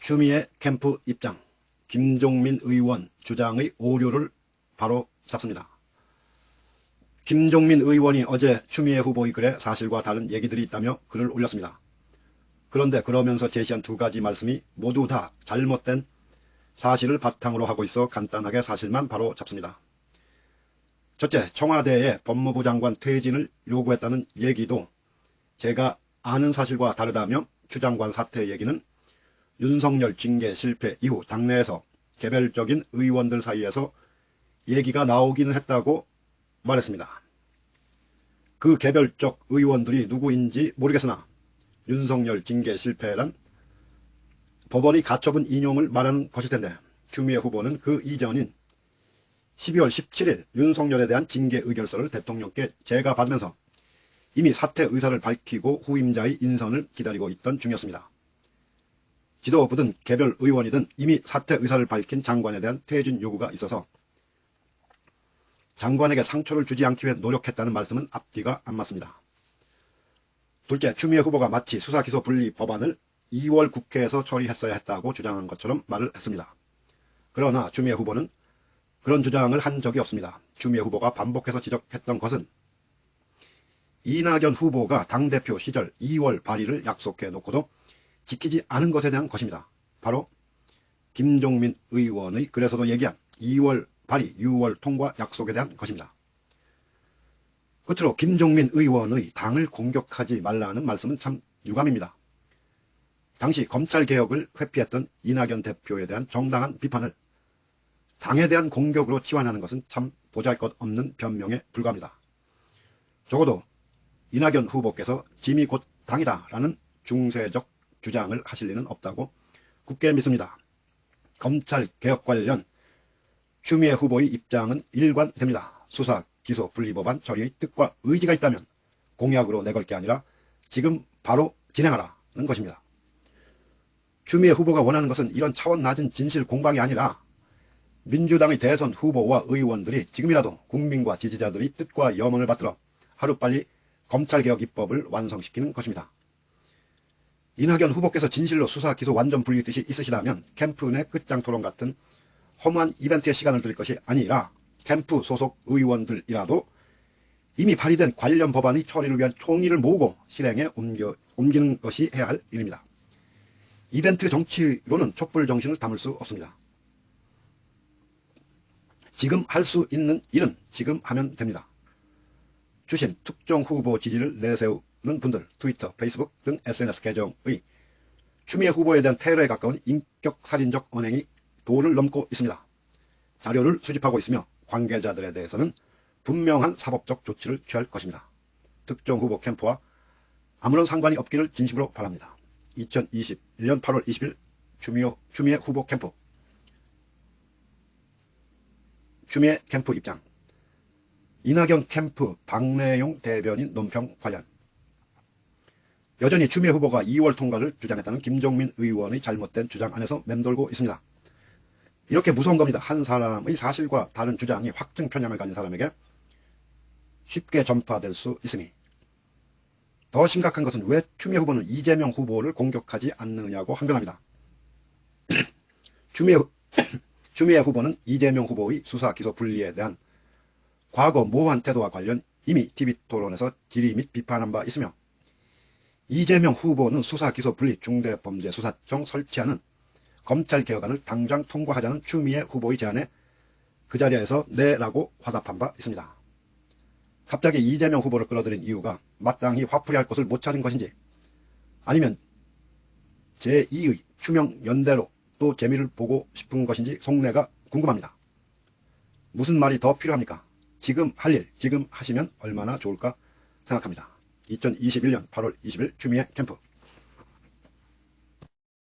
추미애 캠프 입장, 김종민 의원 주장의 오류를 바로 잡습니다. 김종민 의원이 어제 추미애 후보의 글에 사실과 다른 얘기들이 있다며 글을 올렸습니다. 그런데 그러면서 제시한 두 가지 말씀이 모두 다 잘못된 사실을 바탕으로 하고 있어 간단하게 사실만 바로 잡습니다. 첫째, 청와대에 법무부 장관 퇴진을 요구했다는 얘기도 제가 아는 사실과 다르다며 추 장관 사퇴 얘기는 윤석열 징계 실패 이후 당내에서 개별적인 의원들 사이에서 얘기가 나오기는 했다고 말했습니다. 그 개별적 의원들이 누구인지 모르겠으나 윤석열 징계 실패란 법원의 가처분 인용을 말하는 것일 텐데 추미애 후보는 그 이전인 12월 17일 윤석열에 대한 징계 의결서를 대통령께 제가 받으면서 이미 사퇴 의사를 밝히고 후임자의 인선을 기다리고 있던 중이었습니다. 지도부든 개별 의원이든 이미 사퇴 의사를 밝힌 장관에 대한 퇴진 요구가 있어서 장관에게 상처를 주지 않기 위해 노력했다는 말씀은 앞뒤가 안 맞습니다. 둘째, 추미애 후보가 마치 수사기소 분리 법안을 2월 국회에서 처리했어야 했다고 주장한 것처럼 말을 했습니다. 그러나 추미애 후보는 그런 주장을 한 적이 없습니다. 추미애 후보가 반복해서 지적했던 것은 이낙연 후보가 당대표 시절 2월 발의를 약속해 놓고도 지키지 않은 것에 대한 것입니다. 바로 김종민 의원의 글에서도 얘기한 2월 발의, 6월 통과 약속에 대한 것입니다. 끝으로 김종민 의원의 당을 공격하지 말라는 말씀은 참 유감입니다. 당시 검찰개혁을 회피했던 이낙연 대표에 대한 정당한 비판을 당에 대한 공격으로 치환하는 것은 참 보잘것없는 변명에 불과합니다. 적어도 이낙연 후보께서 짐이 곧 당이다 라는 중세적 주장을 하실 리는 없다고 굳게 믿습니다. 검찰개혁 관련 추미애 후보의 입장은 일관됩니다. 수사, 기소, 분리법안 처리의 뜻과 의지가 있다면 공약으로 내걸 게 아니라 지금 바로 진행하라는 것입니다. 추미애 후보가 원하는 것은 이런 차원 낮은 진실 공방이 아니라 민주당의 대선 후보와 의원들이 지금이라도 국민과 지지자들의 뜻과 염원을 받들어 하루빨리 검찰개혁 입법을 완성시키는 것입니다. 이낙연 후보께서 진실로 수사, 기소 완전 분리 뜻이 있으시다면 캠프 내 끝장 토론 같은 허무한 이벤트에 시간을 들일 것이 아니라 캠프 소속 의원들이라도 이미 발의된 관련 법안의 처리를 위한 총의를 모으고 실행에 옮기는 것이 해야 할 일입니다. 이벤트 정치로는 촛불 정신을 담을 수 없습니다. 지금 할 수 있는 일은 지금 하면 됩니다. 주신 특정 후보 지지를 내세우는 분들, 트위터, 페이스북 등 SNS 계정의 추미애 후보에 대한 테러에 가까운 인격살인적 언행이 도를 넘고 있습니다. 자료를 수집하고 있으며 관계자들에 대해서는 분명한 사법적 조치를 취할 것입니다. 특정 후보 캠프와 아무런 상관이 없기를 진심으로 바랍니다. 2021년 8월 20일 추미애 후보 캠프, 추미애 캠프 입장, 이낙연 캠프 박래용 대변인 논평 관련, 여전히 추미애 후보가 2월 통과를 주장했다는 김종민 의원의 잘못된 주장 안에서 맴돌고 있습니다. 이렇게 무서운 겁니다. 한 사람의 사실과 다른 주장이 확증 편향을 가진 사람에게 쉽게 전파될 수 있으니 더 심각한 것은 왜 추미애 후보는 이재명 후보를 공격하지 않느냐고 항변합니다. 추미애 후보는 이재명 후보의 수사 기소 분리에 대한 과거 모호한 태도와 관련 이미 TV토론에서 질의 및 비판한 바 있으며 이재명 후보는 수사 기소 분리 중대범죄수사청 설치하는 검찰개혁안을 당장 통과하자는 추미애 후보의 제안에 그 자리에서 네라고 화답한 바 있습니다. 갑자기 이재명 후보를 끌어들인 이유가 마땅히 화풀이할 것을 못 찾은 것인지 아니면 제2의 추명연대로 또 재미를 보고 싶은 것인지 속내가 궁금합니다. 무슨 말이 더 필요합니까? 지금 할 일, 지금 하시면 얼마나 좋을까 생각합니다. 2021년 8월 20일 추미애 캠프.